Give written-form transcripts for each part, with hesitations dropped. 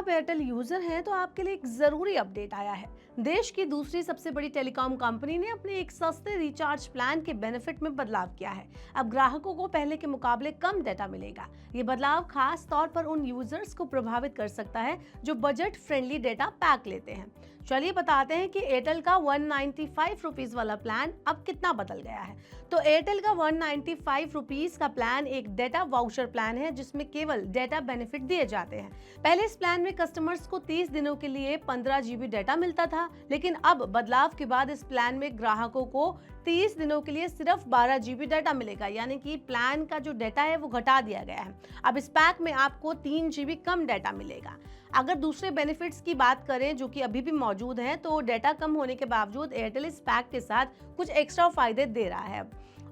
आप Airtel user हैं तो आपके लिए एक जरूरी अपडेट आया है। देश की दूसरी सबसे बड़ी टेलीकॉम कंपनी ने अपने एक सस्ते रिचार्ज प्लान के बेनिफिट में बदलाव किया है। अब ग्राहकों को पहले के मुकाबले कम डेटा मिलेगा। ये बदलाव खास तौर पर उन यूजर्स को प्रभावित कर सकता है जो बजट फ्रेंडली डेटा पैक लेते हैं। चलिए बताते हैं कि एयरटेल का 195 रुपीज वाला प्लान अब कितना बदल गया है। तो एयरटेल का 195 रुपीज का प्लान एक डेटा वाउचर प्लान है जिसमें केवल डेटा बेनिफिट दिए जाते हैं। पहले इस प्लान में कस्टमर्स को 30 दिनों के लिए 15 GB डेटा मिलता था, लेकिन अब बदलाव के बाद इस प्लान में ग्राहकों को 30 दिनों के लिए सिर्फ 12 GB डाटा मिलेगा, यानी कि प्लान का जो डाटा है वो घटा दिया गया है। अब इस पैक में आपको 3 GB कम डाटा मिलेगा। अगर दूसरे बेनिफिट्स की बात करें जो कि अभी भी मौजूद हैं, तो डाटा कम होने के बावजूद एयरटेल इस पैक के साथ कुछ एक्स्ट्रा फायदे दे रहा है।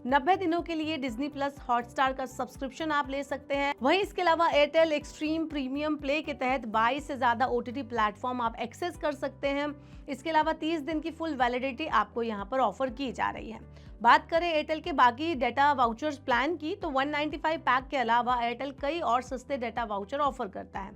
90 दिनों के लिए डिज्नी प्लस हॉटस्टार का सब्सक्रिप्शन आप ले सकते हैं। वहीं इसके अलावा एयरटेल एक्सट्रीम प्रीमियम प्ले के तहत 22 से ज्यादा OTT प्लेटफॉर्म आप एक्सेस कर सकते हैं। इसके अलावा 30 दिन की फुल वैलिडिटी आपको यहां पर ऑफर की जा रही है। बात करें एयरटेल के बाकी डेटा वाउचर्स प्लान की, तो 195 पैक के अलावा एयरटेल कई और सस्ते डेटा वाउचर ऑफर करता है।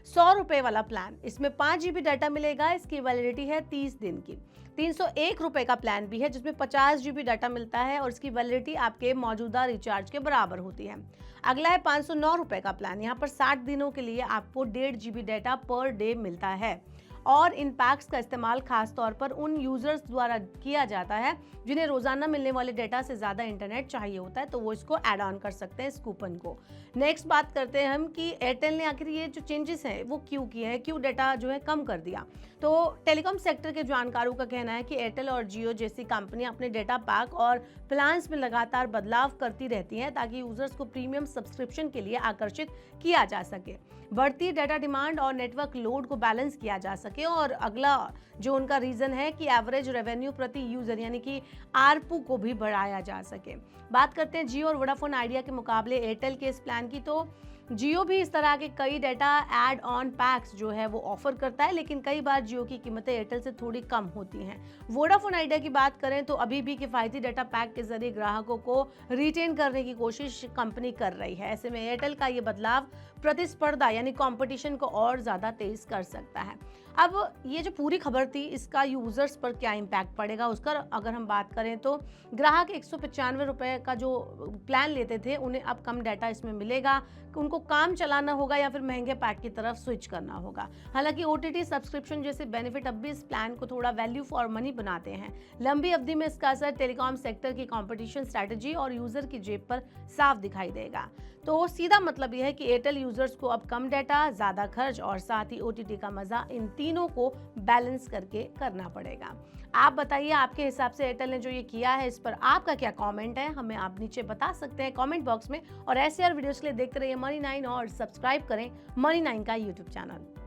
100 रुपए वाला प्लान, इसमें 5 GB डाटा मिलेगा, इसकी वैलिडिटी है 30 दिन की। 301 रुपए का प्लान भी है जिसमें 50 GB डाटा मिलता है और इसकी वैलिडिटी आपके मौजूदा रिचार्ज के बराबर होती है। अगला है 509 रुपए का प्लान, यहाँ पर 60 दिनों के लिए आपको 1.5 GB डाटा पर डे मिलता है और इन पैक्स का इस्तेमाल खास तौर पर उन यूजर्स द्वारा किया जाता है जिन्हें रोजाना मिलने वाले डेटा से ज्यादा इंटरनेट चाहिए होता है, तो वो इसको ऐड ऑन कर सकते हैं इस कूपन को। नेक्स्ट बात करते हैं हम कि एयरटेल ने आखिर ये जो चेंजेस हैं वो क्यों किए हैं, क्यों डेटा जो है कम कर दिया। तो टेलीकॉम सेक्टर के जानकारों का कहना है कि एयरटेल और जियो जैसी कंपनियां अपने डेटा पैक और प्लान्स में लगातार बदलाव करती रहती हैं ताकि यूजर्स को प्रीमियम सब्सक्रिप्शन के लिए आकर्षित किया जा सके, बढ़ती डेटा डिमांड और नेटवर्क लोड को बैलेंस किया जा सके। और अगला जो उनका रीजन है कि एवरेज रेवेन्यू प्रति यूजर यानी कि आरपू को भी बढ़ाया जा सके। बात करते हैं जियो और वोडाफोन आइडिया के मुकाबले एयरटेल के इस प्लान की, तो जियो भी इस तरह के कई डेटा एड ऑन पैक्स जो है वो ऑफर करता है, लेकिन कई बार जियो की कीमतें एयरटेल से थोड़ी कम होती हैं। वोडाफोन आइडिया की बात करें तो अभी भी किफायती डेटा पैक के जरिए ग्राहकों को रिटेन करने की कोशिश कंपनी कर रही है। ऐसे में एयरटेल का ये बदलाव प्रतिस्पर्धा यानी कंपटीशन को और ज्यादा तेज कर सकता है। अब ये जो पूरी खबर थी इसका यूजर्स पर क्या इम्पैक्ट पड़ेगा उसका अगर हम बात करें तो ग्राहक 195 रुपए का जो प्लान लेते थे उन्हें अब कम डाटा इसमें मिलेगा, उनको काम चलाना होगा या फिर महंगे पैक की तरफ स्विच करना होगा। हालांकि OTT सब्सक्रिप्शन जैसे बेनिफिट अब भी इस प्लान को थोड़ा वैल्यू फॉर मनी बनाते हैं। लंबी अवधि में इसका असर टेलीकॉम सेक्टर की कंपटीशन स्ट्रैटेजी और यूजर की जेब पर साफ दिखाई देगा। तो सीधा मतलब यह है कि एयरटेल यूजर्स को अब कम डाटा, ज्यादा खर्च और साथ ही OTT का मजा, इन तीनों को बैलेंस करके करना पड़ेगा। आप बताइए आपके हिसाब से एयरटेल ने जो ये किया है इस पर आपका क्या कमेंट है, हमें आप नीचे बता सकते हैं कमेंट बॉक्स में। और ऐसे और वीडियोस के लिए देखते रहिए Money9 और सब्सक्राइब करें Money9 का YouTube चैनल।